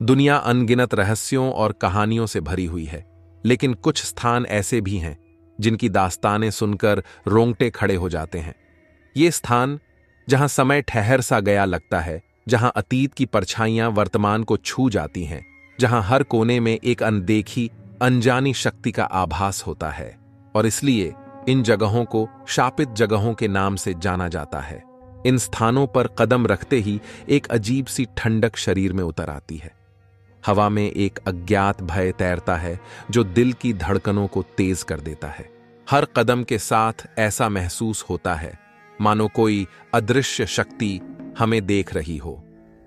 दुनिया अनगिनत रहस्यों और कहानियों से भरी हुई है, लेकिन कुछ स्थान ऐसे भी हैं जिनकी दास्तानें सुनकर रोंगटे खड़े हो जाते हैं। ये स्थान जहां समय ठहर सा गया लगता है, जहां अतीत की परछाइयां वर्तमान को छू जाती हैं, जहां हर कोने में एक अनदेखी अनजानी शक्ति का आभास होता है, और इसलिए इन जगहों को शापित जगहों के नाम से जाना जाता है। इन स्थानों पर कदम रखते ही एक अजीब सी ठंडक शरीर में उतर आती है। हवा में एक अज्ञात भय तैरता है जो दिल की धड़कनों को तेज कर देता है। हर कदम के साथ ऐसा महसूस होता है मानो कोई अदृश्य शक्ति हमें देख रही हो,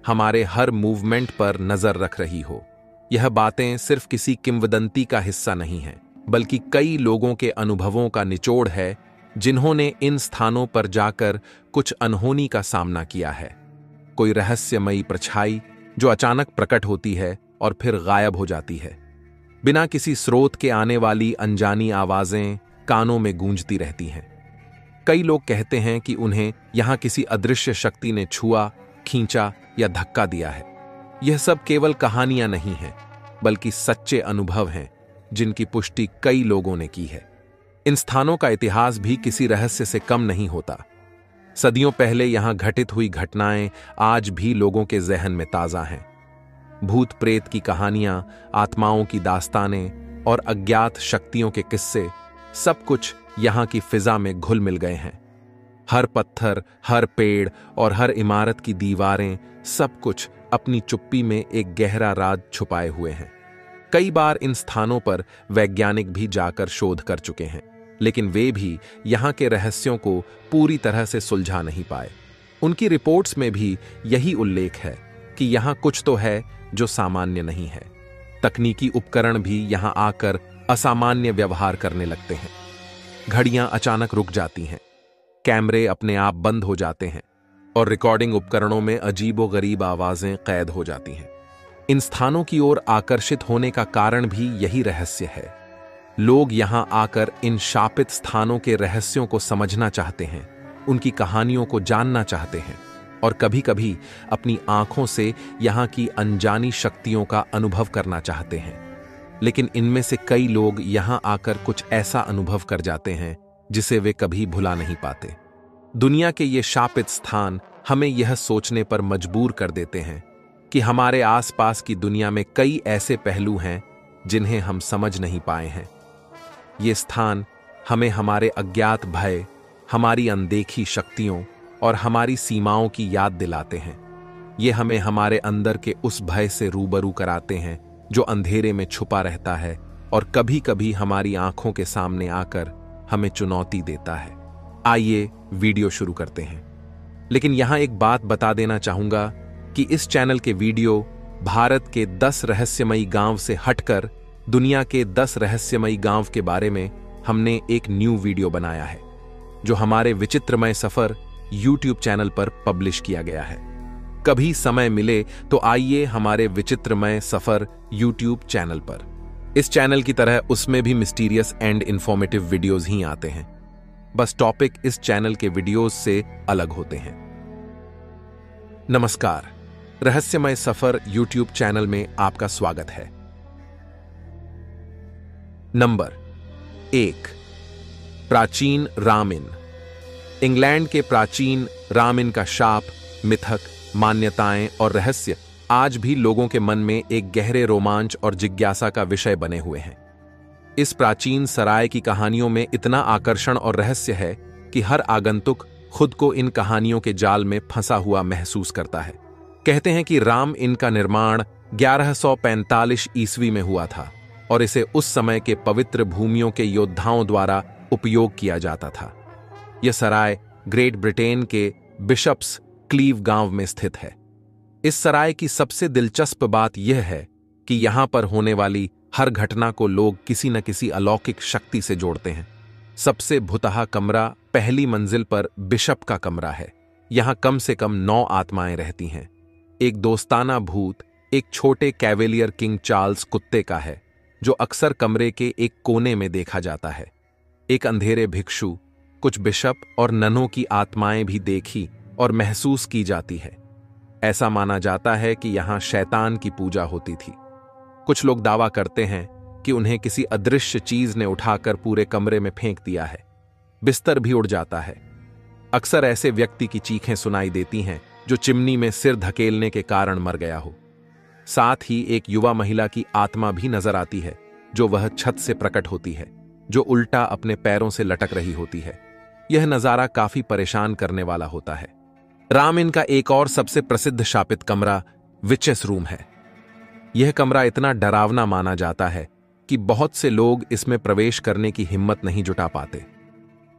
हमारे हर मूवमेंट पर नजर रख रही हो। यह बातें सिर्फ किसी किंवदंती का हिस्सा नहीं हैं, बल्कि कई लोगों के अनुभवों का निचोड़ है, जिन्होंने इन स्थानों पर जाकर कुछ अनहोनी का सामना किया है। कोई रहस्यमयी परछाई जो अचानक प्रकट होती है और फिर गायब हो जाती है। बिना किसी स्रोत के आने वाली अनजानी आवाजें कानों में गूंजती रहती हैं। कई लोग कहते हैं कि उन्हें यहां किसी अदृश्य शक्ति ने छुआ, खींचा या धक्का दिया है। यह सब केवल कहानियां नहीं हैं, बल्कि सच्चे अनुभव हैं जिनकी पुष्टि कई लोगों ने की है। इन स्थानों का इतिहास भी किसी रहस्य से कम नहीं होता। सदियों पहले यहां घटित हुई घटनाएं आज भी लोगों के जहन में ताजा हैं। भूत प्रेत की कहानियां, आत्माओं की दास्तानें और अज्ञात शक्तियों के किस्से, सब कुछ यहां की फिजा में घुल मिल गए हैं। हर पत्थर, हर पेड़ और हर इमारत की दीवारें, सब कुछ अपनी चुप्पी में एक गहरा राज छुपाए हुए हैं। कई बार इन स्थानों पर वैज्ञानिक भी जाकर शोध कर चुके हैं, लेकिन वे भी यहां के रहस्यों को पूरी तरह से सुलझा नहीं पाए। उनकी रिपोर्ट्स में भी यही उल्लेख है कि यहां कुछ तो है जो सामान्य नहीं है। तकनीकी उपकरण भी यहां आकर असामान्य व्यवहार करने लगते हैं। घड़ियां अचानक रुक जाती हैं, कैमरे अपने आप बंद हो जाते हैं और रिकॉर्डिंग उपकरणों में अजीबोगरीब आवाजें कैद हो जाती हैं। इन स्थानों की ओर आकर्षित होने का कारण भी यही रहस्य है। लोग यहां आकर इन शापित स्थानों के रहस्यों को समझना चाहते हैं, उनकी कहानियों को जानना चाहते हैं और कभी-कभी अपनी आंखों से यहां की अनजानी शक्तियों का अनुभव करना चाहते हैं। लेकिन इनमें से कई लोग यहां आकर कुछ ऐसा अनुभव कर जाते हैं जिसे वे कभी भुला नहीं पाते। दुनिया के ये शापित स्थान हमें यह सोचने पर मजबूर कर देते हैं कि हमारे आसपास की दुनिया में कई ऐसे पहलू हैं जिन्हें हम समझ नहीं पाए हैं। ये स्थान हमें हमारे अज्ञात भय, हमारी अनदेखी शक्तियों और हमारी सीमाओं की याद दिलाते हैं। ये हमें हमारे अंदर के उस भय से रूबरू कराते हैं जो अंधेरे में छुपा रहता है और कभी-कभी हमारी आंखों के सामने आकर हमें चुनौती देता है। आइए वीडियो शुरू करते हैं। लेकिन यहां एक बात बता देना चाहूंगा कि इस चैनल के वीडियो भारत के 10 रहस्यमयी गांव से हटकर दुनिया के 10 रहस्यमयी गांव के बारे में हमने एक न्यू वीडियो बनाया है, जो हमारे विचित्रमय सफर YouTube चैनल पर पब्लिश किया गया है। कभी समय मिले तो आइए हमारे विचित्रमय सफर YouTube चैनल पर। इस चैनल की तरह उसमें भी मिस्टीरियस एंड इंफॉर्मेटिव वीडियोस ही आते हैं, बस टॉपिक इस चैनल के वीडियोस से अलग होते हैं। नमस्कार, रहस्यमय सफर YouTube चैनल में आपका स्वागत है। नंबर 1, प्राचीन राम-इन। इंग्लैंड के प्राचीन राम-इन का शाप, मिथक, मान्यताएं और रहस्य आज भी लोगों के मन में एक गहरे रोमांच और जिज्ञासा का विषय बने हुए हैं। इस प्राचीन सराय की कहानियों में इतना आकर्षण और रहस्य है कि हर आगंतुक खुद को इन कहानियों के जाल में फंसा हुआ महसूस करता है। कहते हैं कि राम-इन का निर्माण 1145 ईस्वी में हुआ था और इसे उस समय के पवित्र भूमियों के योद्धाओं द्वारा उपयोग किया जाता था। यह सराय ग्रेट ब्रिटेन के बिशप्स क्लीव गांव में स्थित है। इस सराय की सबसे दिलचस्प बात यह है कि यहां पर होने वाली हर घटना को लोग किसी न किसी अलौकिक शक्ति से जोड़ते हैं। सबसे भुतहा कमरा पहली मंजिल पर बिशप का कमरा है। यहां कम से कम 9 आत्माएं रहती हैं। एक दोस्ताना भूत एक छोटे कैवेलियर किंग चार्ल्स कुत्ते का है, जो अक्सर कमरे के एक कोने में देखा जाता है। एक अंधेरे भिक्षु, कुछ बिशप और ननों की आत्माएं भी देखी और महसूस की जाती है। ऐसा माना जाता है कि यहां शैतान की पूजा होती थी। कुछ लोग दावा करते हैं कि उन्हें किसी अदृश्य चीज ने उठाकर पूरे कमरे में फेंक दिया है। बिस्तर भी उड़ जाता है। अक्सर ऐसे व्यक्ति की चीखें सुनाई देती हैं जो चिमनी में सिर धकेलने के कारण मर गया हो। साथ ही एक युवा महिला की आत्मा भी नजर आती है जो वह छत से प्रकट होती है, जो उल्टा अपने पैरों से लटक रही होती है। यह नजारा काफी परेशान करने वाला होता है। राम का एक और सबसे प्रसिद्ध शापित कमरा विचेस रूम है। यह कमरा इतना डरावना माना जाता है कि बहुत से लोग इसमें प्रवेश करने की हिम्मत नहीं जुटा पाते।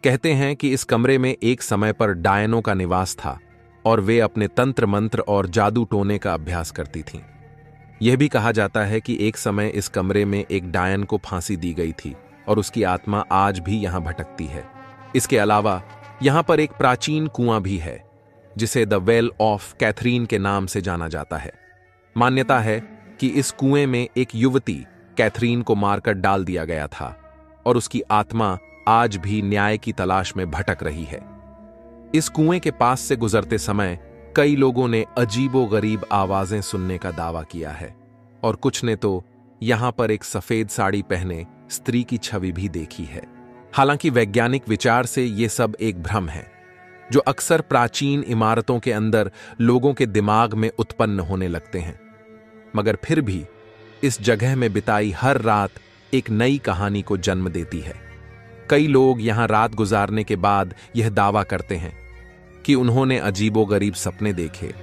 कहते हैं कि इस कमरे में एक समय पर डायनों का निवास था और वे अपने तंत्र मंत्र और जादू टोने का अभ्यास करती थीं। यह भी कहा जाता है कि एक समय इस कमरे में एक डायन को फांसी दी गई थी और उसकी आत्मा आज भी यहां भटकती है। इसके अलावा यहां पर एक प्राचीन कुआं भी है जिसे द वेल ऑफ कैथरीन के नाम से जाना जाता है। मान्यता है कि इस कुएं में एक युवती कैथरीन को मारकर डाल दिया गया था और उसकी आत्मा आज भी न्याय की तलाश में भटक रही है। इस कुएं के पास से गुजरते समय कई लोगों ने अजीबोगरीब आवाजें सुनने का दावा किया है और कुछ ने तो यहां पर एक सफेद साड़ी पहने स्त्री की छवि भी देखी है। हालांकि वैज्ञानिक विचार से यह सब एक भ्रम है जो अक्सर प्राचीन इमारतों के अंदर लोगों के दिमाग में उत्पन्न होने लगते हैं। मगर फिर भी इस जगह में बिताई हर रात एक नई कहानी को जन्म देती है। कई लोग यहां रात गुजारने के बाद यह दावा करते हैं कि उन्होंने अजीबोगरीब सपने देखे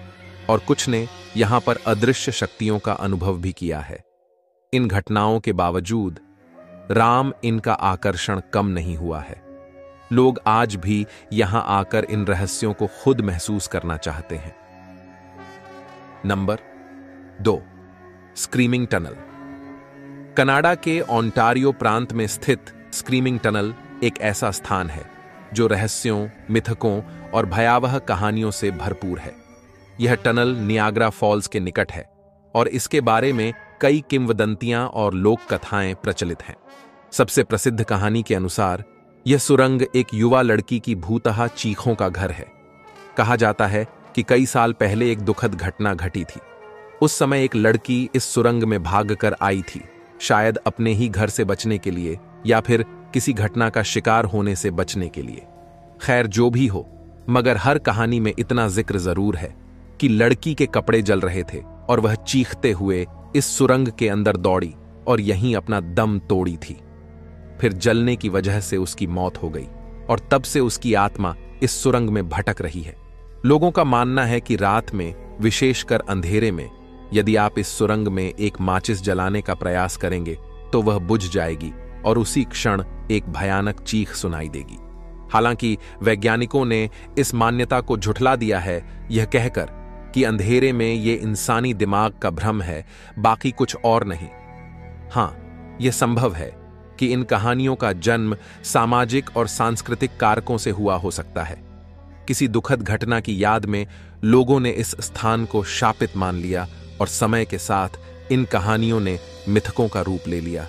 और कुछ ने यहां पर अदृश्य शक्तियों का अनुभव भी किया है। इन घटनाओं के बावजूद राम इनका आकर्षण कम नहीं हुआ है। लोग आज भी यहां आकर इन रहस्यों को खुद महसूस करना चाहते हैं। Number 2, screaming tunnel. कनाडा के ओंटारियो प्रांत में स्थित स्क्रीमिंग टनल एक ऐसा स्थान है जो रहस्यों, मिथकों और भयावह कहानियों से भरपूर है। यह टनल नियाग्रा फॉल्स के निकट है और इसके बारे में कई किंवदंतियां और लोक कथाएं प्रचलित हैं। सबसे प्रसिद्ध कहानी के अनुसार यह सुरंग एक युवा लड़की की भूतहा चीखों का घर है। कहा जाता है कि कई साल पहले एक दुखद घटना घटी थी। उस समय एक लड़की इस सुरंग में भागकर आई थी, शायद अपने ही घर से बचने के लिए या फिर किसी घटना का शिकार होने से बचने के लिए। खैर जो भी हो, मगर हर कहानी में इतना जिक्र जरूर है कि लड़की के कपड़े जल रहे थे और वह चीखते हुए इस सुरंग के अंदर दौड़ी और यहीं अपना दम तोड़ी थी। फिर जलने की वजह से उसकी मौत हो गई और तब से उसकी आत्मा इस सुरंग में भटक रही है। लोगों का मानना है कि रात में, विशेषकर अंधेरे में, यदि आप इस सुरंग में एक माचिस जलाने का प्रयास करेंगे तो वह बुझ जाएगी और उसी क्षण एक भयानक चीख सुनाई देगी। हालांकि वैज्ञानिकों ने इस मान्यता को झुठला दिया है, यह कहकर कि अंधेरे में यह इंसानी दिमाग का भ्रम है, बाकी कुछ और नहीं। हां, यह संभव है कि इन कहानियों का जन्म सामाजिक और सांस्कृतिक कारकों से हुआ हो सकता है। किसी दुखद घटना की याद में लोगों ने इस स्थान को शापित मान लिया और समय के साथ इन कहानियों ने मिथकों का रूप ले लिया,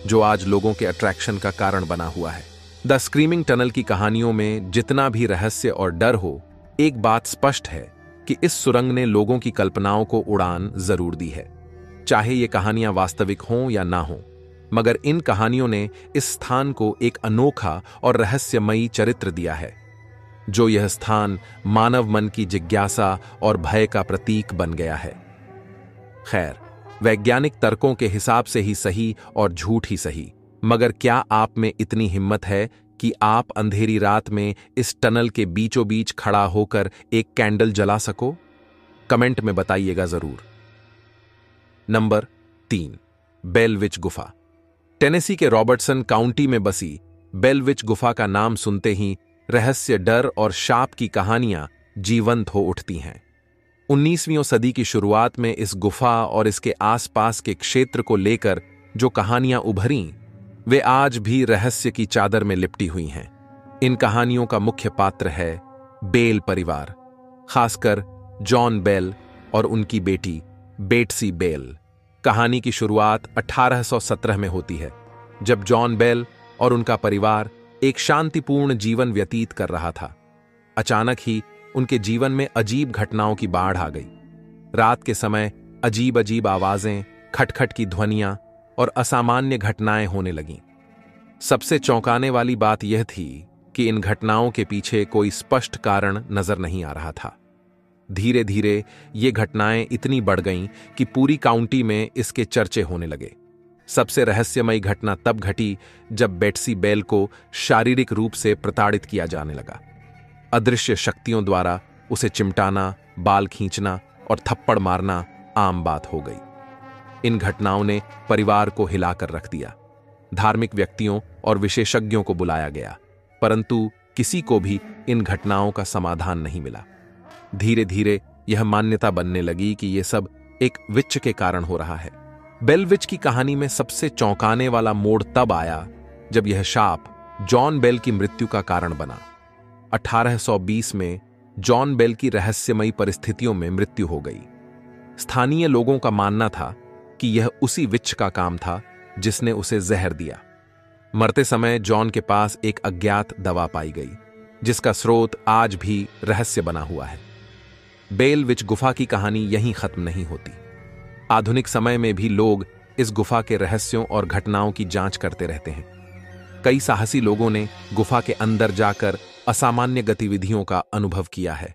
जो आज लोगों के अट्रैक्शन का कारण बना हुआ है। द स्क्रीमिंग टनल की कहानियों में जितना भी रहस्य और डर हो, एक बात स्पष्ट है कि इस सुरंग ने लोगों की कल्पनाओं को उड़ान जरूर दी है। चाहे ये कहानियां वास्तविक हों या ना हों, मगर इन कहानियों ने इस स्थान को एक अनोखा और रहस्यमयी चरित्र दिया है, जो यह स्थान मानव मन की जिज्ञासा और भय का प्रतीक बन गया है। खैर, वैज्ञानिक तर्कों के हिसाब से ही सही और झूठ ही सही, मगर क्या आप में इतनी हिम्मत है कि आप अंधेरी रात में इस टनल के बीचों बीच खड़ा होकर एक कैंडल जला सको? कमेंट में बताइएगा जरूर। नंबर 3, बेलविच गुफा। टेनेसी के रॉबर्टसन काउंटी में बसी बेलविच गुफा का नाम सुनते ही रहस्य, डर और शाप की कहानियां जीवंत हो उठती हैं। 19वीं सदी की शुरुआत में इस गुफा और इसके आसपास के क्षेत्र को लेकर जो कहानियां उभरीं, वे आज भी रहस्य की चादर में लिपटी हुई हैं। इन कहानियों का मुख्य पात्र है बेल परिवार, खासकर जॉन बेल और उनकी बेटी बेट्सी बेल। कहानी की शुरुआत 1817 में होती है, जब जॉन बेल और उनका परिवार एक शांतिपूर्ण जीवन व्यतीत कर रहा था। अचानक ही उनके जीवन में अजीब घटनाओं की बाढ़ आ गई। रात के समय अजीब अजीब आवाजें, खटखट की ध्वनियां और असामान्य घटनाएं होने लगीं। सबसे चौंकाने वाली बात यह थी कि इन घटनाओं के पीछे कोई स्पष्ट कारण नजर नहीं आ रहा था। धीरे धीरे ये घटनाएं इतनी बढ़ गईं कि पूरी काउंटी में इसके चर्चे होने लगे। सबसे रहस्यमयी घटना तब घटी जब बेट्सी बेल को शारीरिक रूप से प्रताड़ित किया जाने लगा। अदृश्य शक्तियों द्वारा उसे चिमटाना, बाल खींचना और थप्पड़ मारना आम बात हो गई। इन घटनाओं ने परिवार को हिलाकर रख दिया। धार्मिक व्यक्तियों और विशेषज्ञों को बुलाया गया, परंतु किसी को भी इन घटनाओं का समाधान नहीं मिला। धीरे धीरे यह मान्यता बनने लगी कि यह सब एक विच के कारण हो रहा है। बेल विच की कहानी में सबसे चौंकाने वाला मोड़ तब आया जब यह शाप जॉन बेल की मृत्यु का कारण बना। 1820 में जॉन बेल की रहस्यमयी परिस्थितियों में मृत्यु हो गई। स्थानीय लोगों का मानना था कि यह उसी विच का काम था जिसने उसे जहर दिया। मरते समय जॉन के पास एक अज्ञात दवा पाई गई, जिसका स्रोत आज भी रहस्य बना हुआ है। बेल विच गुफा की कहानी यहीं खत्म नहीं होती। आधुनिक समय में भी लोग इस गुफा के रहस्यों और घटनाओं की जांच करते रहते हैं। कई साहसी लोगों ने गुफा के अंदर जाकर असामान्य गतिविधियों का अनुभव किया है।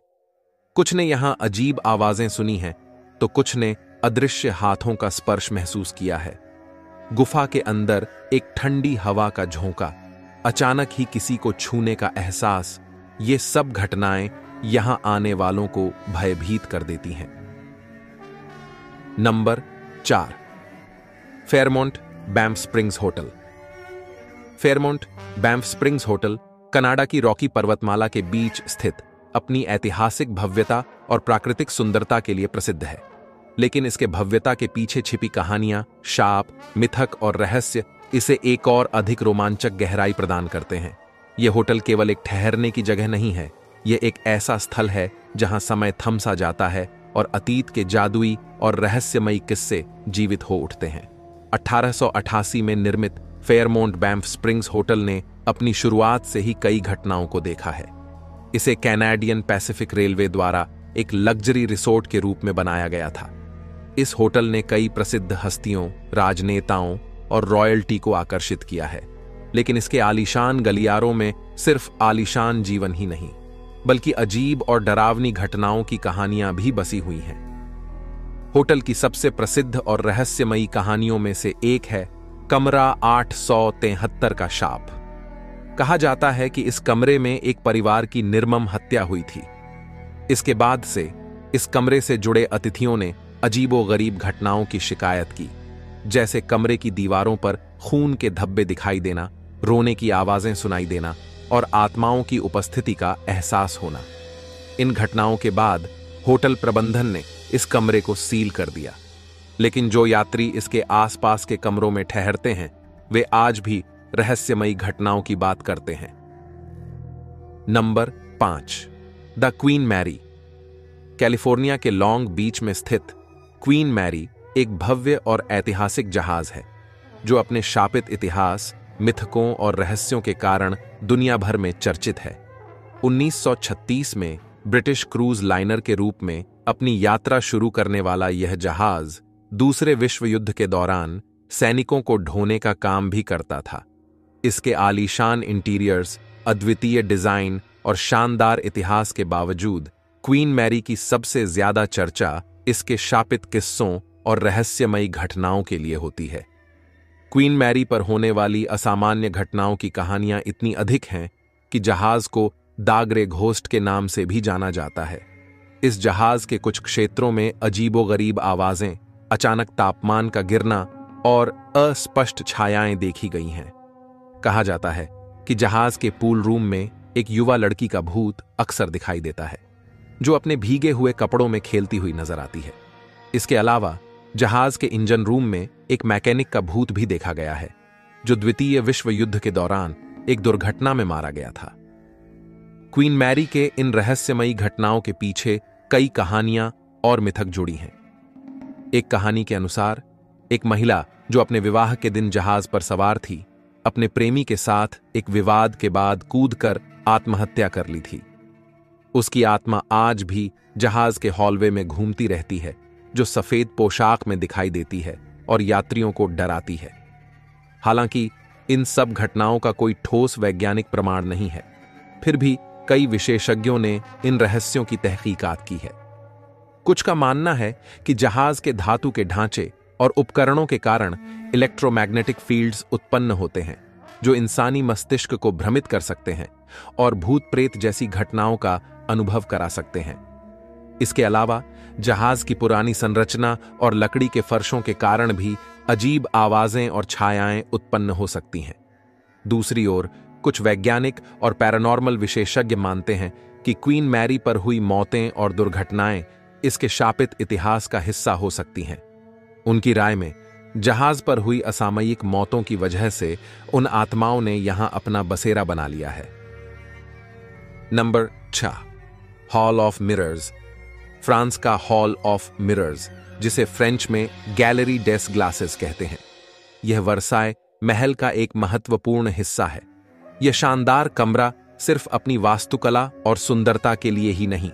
कुछ ने यहां अजीब आवाजें सुनी हैं, तो कुछ ने अदृश्य हाथों का स्पर्श महसूस किया है। गुफा के अंदर एक ठंडी हवा का झोंका, अचानक ही किसी को छूने का एहसास, ये सब घटनाएं यहां आने वालों को भयभीत कर देती हैं। Number 4, Fairmont Banff springs hotel. Fairmont Banff springs hotel Canada की रॉकी पर्वतमाला के बीच स्थित अपनी ऐतिहासिक भव्यता और प्राकृतिक सुंदरता के लिए प्रसिद्ध है। लेकिन इसके भव्यता के पीछे छिपी कहानियां, शाप, मिथक और रहस्य इसे एक और अधिक रोमांचक गहराई प्रदान करते हैं। यह होटल केवल एक ठहरने की जगह नहीं है, यह एक ऐसा स्थल है जहां समय थम सा जाता है और अतीत के जादुई और रहस्यमयी किस्से जीवित हो उठते हैं। 1888 में निर्मित फेयरमोंट बैंफ स्प्रिंग्स होटल ने अपनी शुरुआत से ही कई घटनाओं को देखा है। इसे कैनेडियन पैसिफिक रेलवे द्वारा एक लग्जरी रिसोर्ट के रूप में बनाया गया था। इस होटल ने कई प्रसिद्ध हस्तियों, राजनेताओं और रॉयल्टी को आकर्षित किया है। लेकिन इसके आलीशान गलियारों में सिर्फ आलीशान जीवन ही नहीं, बल्कि अजीब और डरावनी घटनाओं की कहानियां भी बसी हुई हैं। होटल की सबसे प्रसिद्ध और रहस्यमयी कहानियों में से एक है कमरा 873 का शाप। कहा जाता है कि इस कमरे में एक परिवार की निर्मम हत्या हुई थी। इसके बाद से इस कमरे से जुड़े अतिथियों ने अजीबोगरीब घटनाओं की शिकायत की, जैसे कमरे की दीवारों पर खून के धब्बे दिखाई देना, रोने की आवाजें सुनाई देना और आत्माओं की उपस्थिति का एहसास होना। इन घटनाओं के बाद होटल प्रबंधन ने इस कमरे को सील कर दिया, लेकिन जो यात्री इसके आसपास के कमरों में ठहरते हैं वे आज भी रहस्यमयी घटनाओं की बात करते हैं। Number 5, the Queen Mary. California के लॉन्ग बीच में स्थित क्वीन मैरी एक भव्य और ऐतिहासिक जहाज है जो अपने शापित इतिहास, मिथकों और रहस्यों के कारण दुनिया भर में चर्चित है। 1936 में ब्रिटिश क्रूज लाइनर के रूप में अपनी यात्रा शुरू करने वाला यह जहाज दूसरे विश्व युद्ध के दौरान सैनिकों को ढोने का काम भी करता था। इसके आलीशान इंटीरियर्स, अद्वितीय डिजाइन और शानदार इतिहास के बावजूद क्वीन मैरी की सबसे ज्यादा चर्चा इसके शापित किस्सों और रहस्यमयी घटनाओं के लिए होती है। क्वीन मैरी पर होने वाली असामान्य घटनाओं की कहानियां इतनी अधिक हैं कि जहाज को द ग्रे घोस्ट के नाम से भी जाना जाता है। इस जहाज के कुछ क्षेत्रों में अजीबोगरीब आवाजें, अचानक तापमान का गिरना और अस्पष्ट छायाएं देखी गई हैं। कहा जाता है कि जहाज के पूल रूम में एक युवा लड़की का भूत अक्सर दिखाई देता है, जो अपने भीगे हुए कपड़ों में खेलती हुई नजर आती है। इसके अलावा जहाज के इंजन रूम में एक मैकेनिक का भूत भी देखा गया है, जो द्वितीय विश्व युद्ध के दौरान एक दुर्घटना में मारा गया था। क्वीन मैरी के इन रहस्यमयी घटनाओं के पीछे कई कहानियां और मिथक जुड़ी हैं। एक कहानी के अनुसार एक महिला जो अपने विवाह के दिन जहाज पर सवार थी, अपने प्रेमी के साथ एक विवाद के बाद कूदकर आत्महत्या कर ली थी। उसकी आत्मा आज भी जहाज के हॉलवे में घूमती रहती है जो सफेद पोशाक में दिखाई देती है और यात्रियों को डराती है। हालांकि इन सब घटनाओं का कोई ठोस वैज्ञानिक प्रमाण नहीं है, फिर भी कई विशेषज्ञों ने इन रहस्यों की तहकीकात की है। कुछ का मानना है कि जहाज के धातु के ढांचे और उपकरणों के कारण इलेक्ट्रोमैग्नेटिक फील्ड्स उत्पन्न होते हैं, जो इंसानी मस्तिष्क को भ्रमित कर सकते हैं और भूत प्रेत जैसी घटनाओं का अनुभव करा सकते हैं। इसके अलावा जहाज की पुरानी संरचना और लकड़ी के फर्शों के कारण भी अजीब आवाजें और छायाएं उत्पन्न हो सकती हैं। दूसरी ओर कुछ वैज्ञानिक और पैरानॉर्मल विशेषज्ञ मानते हैं कि क्वीन मैरी पर हुई मौतें और दुर्घटनाएं इसके शापित इतिहास का हिस्सा हो सकती हैं। उनकी राय में जहाज पर हुई असामयिक मौतों की वजह से उन आत्माओं ने यहां अपना बसेरा बना लिया है। Number 6, hall of mirrors. France का हॉल ऑफ मिरर्स, जिसे फ्रेंच में गैलरी डेस ग्लासेस कहते हैं, यह वर्साय महल का एक महत्वपूर्ण हिस्सा है। यह शानदार कमरा सिर्फ अपनी वास्तुकला और सुंदरता के लिए ही नहीं,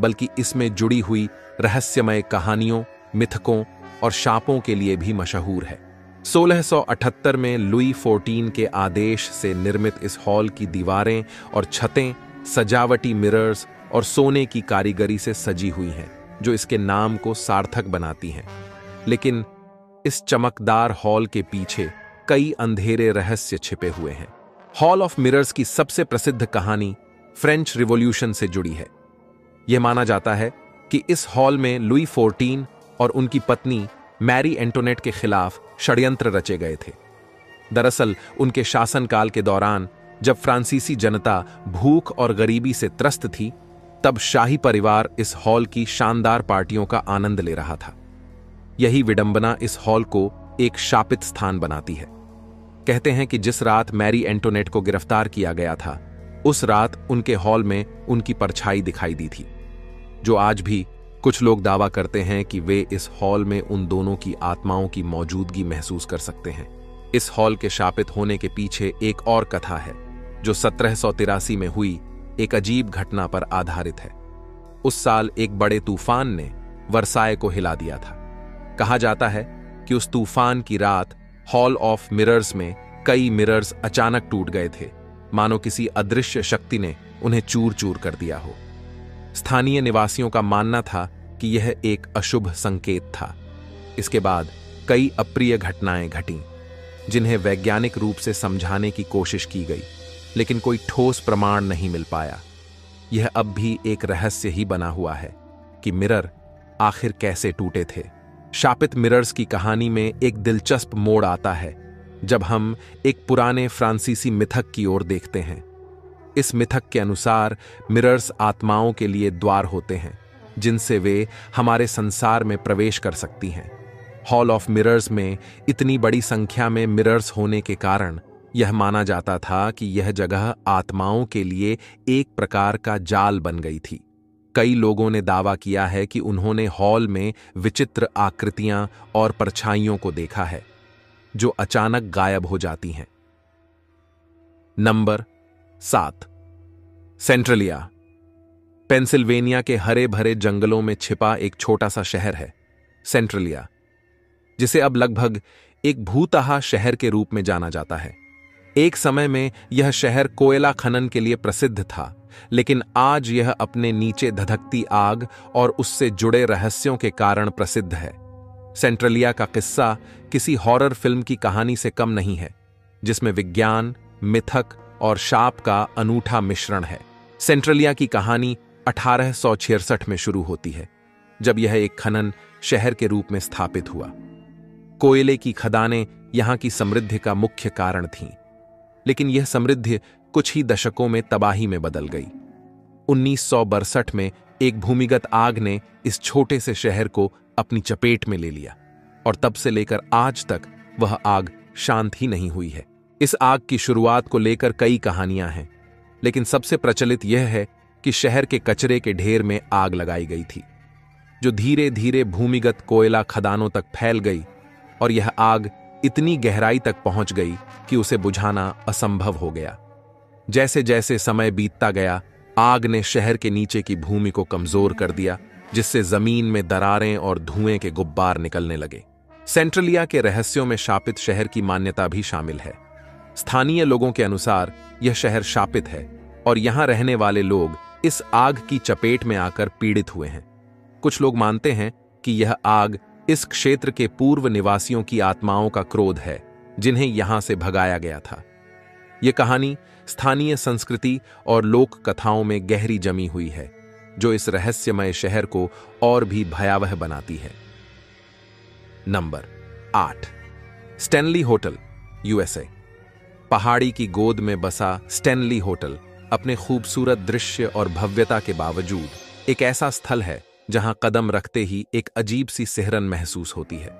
बल्कि इसमें जुड़ी हुई रहस्यमय कहानियों, मिथकों और शापों के लिए भी मशहूर है। 1678 में लुई 14 के आदेश से निर्मित इस हॉल की दीवारें और छतें सजावटी मिरर्स और सोने की कारीगरी से सजी हुई हैं, जो इसके नाम को सार्थक बनाती हैं। लेकिन इस चमकदार हॉल के पीछे कई अंधेरे रहस्य छिपे हुए हैं। हॉल ऑफ मिरर्स की सबसे प्रसिद्ध कहानी फ्रेंच रिवॉल्यूशन से जुड़ी है। यह माना जाता है कि इस हॉल में लुई 14 और उनकी पत्नी मैरी एंटोनेट के खिलाफ षड्यंत्र रचे गए थे। दरअसल उनके शासनकाल के दौरान जब फ्रांसीसी जनता भूख और गरीबी से त्रस्त थी, तब शाही परिवार इस हॉल की शानदार पार्टियों का आनंद ले रहा था। यही विडंबना इस हॉल को एक शापित स्थान बनाती है। कहते हैं कि जिस रात मैरी एंटोनेट को गिरफ्तार किया गया था, उस रात उनके हॉल में उनकी परछाई दिखाई दी थी, जो आज भी कुछ लोग दावा करते हैं कि वे इस हॉल में उन दोनों की आत्माओं की मौजूदगी महसूस कर सकते हैं। इस हॉल के शापित होने के पीछे एक और कथा है, जो 1783 में हुई एक अजीब घटना पर आधारित है। उस साल एक बड़े तूफान ने वर्साय को हिला दिया था। कहा जाता है कि उस तूफान की रात हॉल ऑफ मिरर्स में कई मिरर्स अचानक टूट गए थे, मानो किसी अदृश्य शक्ति ने उन्हें चूर चूर कर दिया हो। स्थानीय निवासियों का मानना था कि यह एक अशुभ संकेत था। इसके बाद कई अप्रिय घटनाएं घटीं, जिन्हें वैज्ञानिक रूप से समझाने की कोशिश की गई, लेकिन कोई ठोस प्रमाण नहीं मिल पाया। यह अब भी एक रहस्य ही बना हुआ है कि मिरर आखिर कैसे टूटे थे। शापित मिरर्स की कहानी में एक दिलचस्प मोड़ आता है जब हम एक पुराने फ्रांसीसी मिथक की ओर देखते हैं। इस मिथक के अनुसार मिरर्स आत्माओं के लिए द्वार होते हैं, जिनसे वे हमारे संसार में प्रवेश कर सकती हैं। हॉल ऑफ मिरर्स में इतनी बड़ी संख्या में मिरर्स होने के कारण यह माना जाता था कि यह जगह आत्माओं के लिए एक प्रकार का जाल बन गई थी। कई लोगों ने दावा किया है कि उन्होंने हॉल में विचित्र आकृतियां और परछाइयों को देखा है, जो अचानक गायब हो जाती हैं। नंबर 7, सेंट्रलिया। पेंसिल्वेनिया के हरे भरे जंगलों में छिपा एक छोटा सा शहर है सेंट्रलिया, जिसे अब लगभग एक भूतहा शहर के रूप में जाना जाता है। एक समय में यह शहर कोयला खनन के लिए प्रसिद्ध था, लेकिन आज यह अपने नीचे धधकती आग और उससे जुड़े रहस्यों के कारण प्रसिद्ध है। सेंट्रलिया का किस्सा किसी हॉरर फिल्म की कहानी से कम नहीं है, जिसमें विज्ञान, मिथक और शाप का अनूठा मिश्रण है। सेंट्रलिया की कहानी 1866 में शुरू होती है, जब यह एक खनन शहर के रूप में स्थापित हुआ। कोयले की खदानें यहां की समृद्धि का मुख्य कारण थीं, लेकिन यह समृद्धि कुछ ही दशकों में तबाही में बदल गई। 1962 में एक भूमिगत आग ने इस छोटे से शहर को अपनी चपेट में ले लिया, और तब से लेकर आज तक वह आग शांत ही नहीं हुई है। इस आग की शुरुआत को लेकर कई कहानियां हैं, लेकिन सबसे प्रचलित यह है कि शहर के कचरे के ढेर में आग लगाई गई थी, जो धीरे धीरे भूमिगत कोयला खदानों तक फैल गई, और यह आग इतनी गहराई तक पहुंच गई कि उसे बुझाना असंभव हो गया। जैसे जैसे समय बीतता गया, आग ने शहर के नीचे की भूमि को कमजोर कर दिया जिससे जमीन में दरारें और धुएं के गुब्बार निकलने लगे। सेंट्रलिया के रहस्यों में शापित शहर की मान्यता भी शामिल है। स्थानीय लोगों के अनुसार यह शहर शापित है और यहां रहने वाले लोग इस आग की चपेट में आकर पीड़ित हुए हैं। कुछ लोग मानते हैं कि यह आग इस क्षेत्र के पूर्व निवासियों की आत्माओं का क्रोध है, जिन्हें यहां से भगाया गया था। यह कहानी स्थानीय संस्कृति और लोक कथाओं में गहरी जमी हुई है, जो इस रहस्यमय शहर को और भी भयावह बनाती है। Number 8, Stanley hotel, USA. पहाड़ी की गोद में बसा स्टैनली होटल अपने खूबसूरत दृश्य और भव्यता के बावजूद एक ऐसा स्थल है जहां कदम रखते ही एक अजीब सी सिहरन महसूस होती है।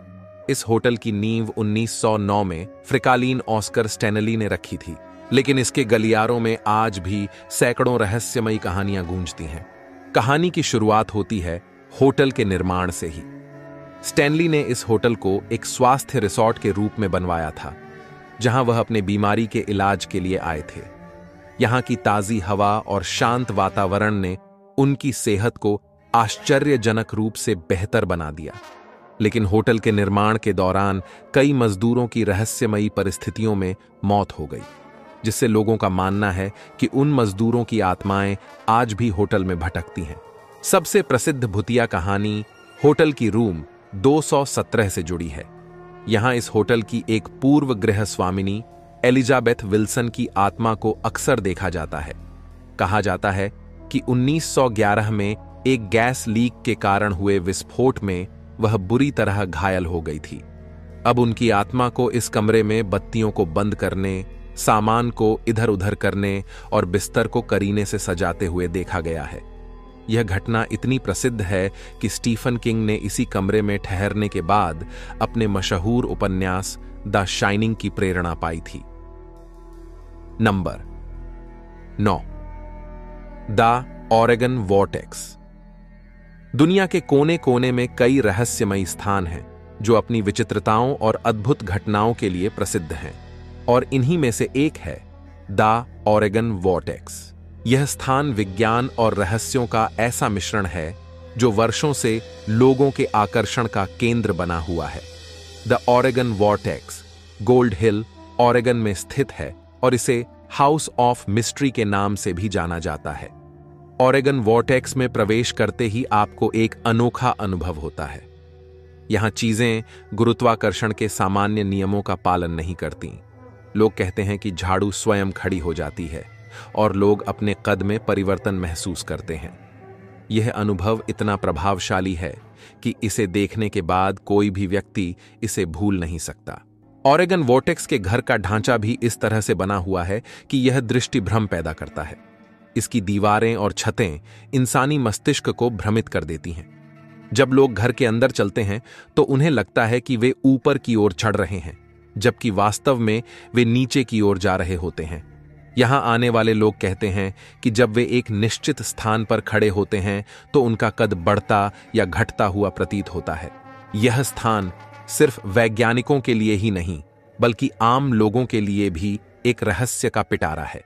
इस होटल की नींव 1909 में फ्रिकालीन ऑस्कर स्टैनली ने रखी थी, लेकिन इसके गलियारों में आज भी सैकड़ों रहस्यमयी कहानियां गूंजती हैं। कहानी की शुरुआत होती है होटल के निर्माण से ही। स्टैनली ने इस होटल को एक स्वास्थ्य रिसोर्ट के रूप में बनवाया था, जहां वह अपने बीमारी के इलाज के लिए आए थे। यहां की ताजी हवा और शांत वातावरण ने उनकी सेहत को आश्चर्यजनक रूप से बेहतर बना दिया। लेकिन होटल के निर्माण के दौरान कई मजदूरों की रहस्यमयी परिस्थितियों में मौत हो गई, जिससे लोगों का मानना है कि उन मजदूरों की आत्माएं आज भी होटल में भटकती हैं। सबसे प्रसिद्ध भूतिया कहानी होटल की रूम 217 से जुड़ी है। यहां इस होटल की एक पूर्व गृह स्वामिनी एलिजाबेथ विल्सन की आत्मा को अक्सर देखा जाता है। कहा जाता है कि 1911 में एक गैस लीक के कारण हुए विस्फोट में वह बुरी तरह घायल हो गई थी। अब उनकी आत्मा को इस कमरे में बत्तियों को बंद करने, सामान को इधर उधर करने और बिस्तर को करीने से सजाते हुए देखा गया है। यह घटना इतनी प्रसिद्ध है कि स्टीफन किंग ने इसी कमरे में ठहरने के बाद अपने मशहूर उपन्यास द शाइनिंग की प्रेरणा पाई थी। Number 9, the Oregon vortex. दुनिया के कोने कोने में कई रहस्यमयी स्थान हैं जो अपनी विचित्रताओं और अद्भुत घटनाओं के लिए प्रसिद्ध हैं, और इन्हीं में से एक है द ऑरेगन वॉर्टेक्स। यह स्थान विज्ञान और रहस्यों का ऐसा मिश्रण है जो वर्षों से लोगों के आकर्षण का केंद्र बना हुआ है। The Oregon vortex gold hill, Oregon में स्थित है और इसे हाउस ऑफ मिस्ट्री के नाम से भी जाना जाता है। ऑरेगन वॉर्टेक्स में प्रवेश करते ही आपको एक अनोखा अनुभव होता है। यहां चीजें गुरुत्वाकर्षण के सामान्य नियमों का पालन नहीं करती। लोग कहते हैं कि झाड़ू स्वयं खड़ी हो जाती है और लोग अपने कद में परिवर्तन महसूस करते हैं। यह अनुभव इतना प्रभावशाली है कि इसे देखने के बाद कोई भी व्यक्ति इसे भूल नहीं सकता। ऑरेगन वॉर्टेक्स के घर का ढांचा भी इस तरह से बना हुआ है कि यह दृष्टि भ्रम पैदा करता है। इसकी दीवारें और छतें इंसानी मस्तिष्क को भ्रमित कर देती हैं। जब लोग घर के अंदर चलते हैं तो उन्हें लगता है कि वे ऊपर की ओर चढ़ रहे हैं, जबकि वास्तव में वे नीचे की ओर जा रहे होते हैं। यहां आने वाले लोग कहते हैं कि जब वे एक निश्चित स्थान पर खड़े होते हैं तो उनका कद बढ़ता या घटता हुआ प्रतीत होता है। यह स्थान सिर्फ वैज्ञानिकों के लिए ही नहीं, बल्कि आम लोगों के लिए भी एक रहस्य का पिटारा है।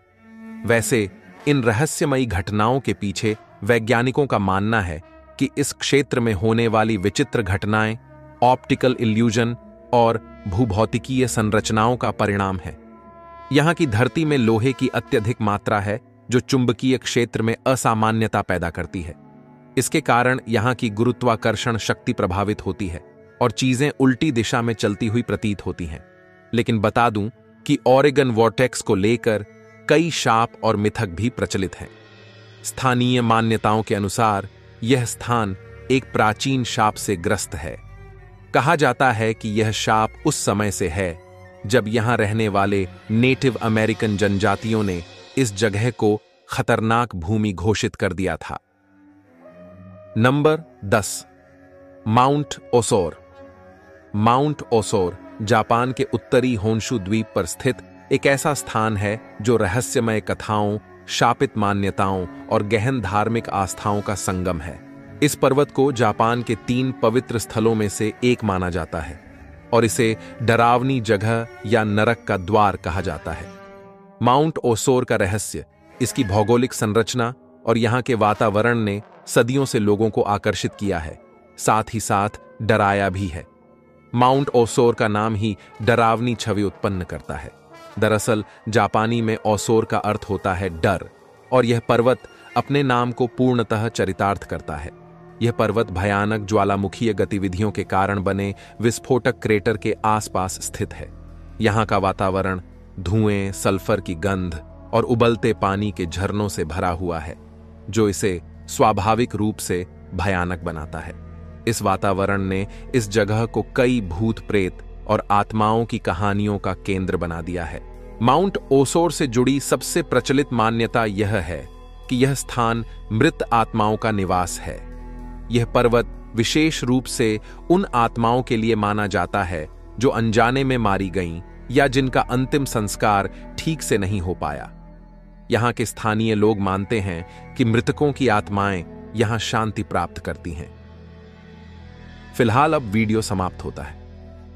वैसे इन रहस्यमयी घटनाओं के पीछे वैज्ञानिकों का मानना है कि इस क्षेत्र में होने वाली विचित्र घटनाएं ऑप्टिकल इल्यूजन और भूभौतिकीय संरचनाओं का परिणाम है। यहां की धरती में लोहे की अत्यधिक मात्रा है जो चुंबकीय क्षेत्र में असामान्यता पैदा करती है। इसके कारण यहां की गुरुत्वाकर्षण शक्ति प्रभावित होती है और चीजें उल्टी दिशा में चलती हुई प्रतीत होती हैं। लेकिन बता दूं कि ऑरेगन वॉर्टेक्स को लेकर कई शाप और मिथक भी प्रचलित हैं। स्थानीय मान्यताओं के अनुसार यह स्थान एक प्राचीन शाप से ग्रस्त है। कहा जाता है कि यह शाप उस समय से है जब यहां रहने वाले नेटिव अमेरिकन जनजातियों ने इस जगह को खतरनाक भूमि घोषित कर दिया था। नंबर 10, mount Osore. Mount Osore Japan के उत्तरी होन्शु द्वीप पर स्थित एक ऐसा स्थान है जो रहस्यमय कथाओं, शापित मान्यताओं और गहन धार्मिक आस्थाओं का संगम है। इस पर्वत को जापान के 3 पवित्र स्थलों में से एक माना जाता है और इसे डरावनी जगह या नरक का द्वार कहा जाता है। माउंट ओसोर का रहस्य इसकी भौगोलिक संरचना और यहाँ के वातावरण ने सदियों से लोगों को आकर्षित किया है, साथ ही साथ डराया भी है। माउंट ओसोर का नाम ही डरावनी छवि उत्पन्न करता है। दरअसल जापानी में ओसोर का अर्थ होता है डर, और यह पर्वत अपने नाम को पूर्णतः चरितार्थ करता है। यह पर्वत भयानक ज्वालामुखीय गतिविधियों के कारण बने विस्फोटक क्रेटर के आसपास स्थित है। यहाँ का वातावरण धुएं, सल्फर की गंध और उबलते पानी के झरनों से भरा हुआ है, जो इसे स्वाभाविक रूप से भयानक बनाता है। इस वातावरण ने इस जगह को कई भूत प्रेत और आत्माओं की कहानियों का केंद्र बना दिया है। माउंट ओसोर से जुड़ी सबसे प्रचलित मान्यता यह है कि यह स्थान मृत आत्माओं का निवास है। यह पर्वत विशेष रूप से उन आत्माओं के लिए माना जाता है जो अनजाने में मारी गईं या जिनका अंतिम संस्कार ठीक से नहीं हो पाया। यहाँ के स्थानीय लोग मानते हैं कि मृतकों की आत्माएं यहाँ शांति प्राप्त करती हैं। फिलहाल अब वीडियो समाप्त होता है,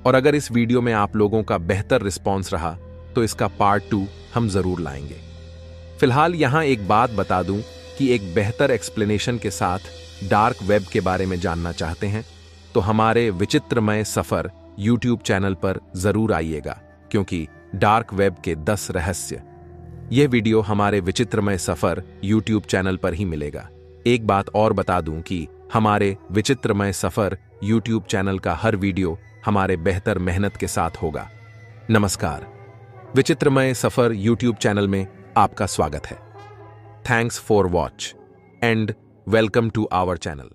और अगर इस वीडियो में आप लोगों का बेहतर रिस्पॉन्स रहा तो इसका पार्ट 2 हम जरूर लाएंगे। फिलहाल यहां एक बात बता दूं कि एक बेहतर एक्सप्लेनेशन के साथ डार्क वेब के बारे में जानना चाहते हैं तो हमारे विचित्रमय सफर यूट्यूब चैनल पर जरूर आइएगा, क्योंकि डार्क वेब के 10 रहस्य, यह वीडियो हमारे विचित्रमय सफर यूट्यूब चैनल पर ही मिलेगा। एक बात और बता दूं कि हमारे विचित्रमय सफर यूट्यूब चैनल का हर वीडियो हमारे बेहतर मेहनत के साथ होगा। नमस्कार, विचित्रमय सफर यूट्यूब चैनल में आपका स्वागत है। Thanks for watch and welcome to our channel.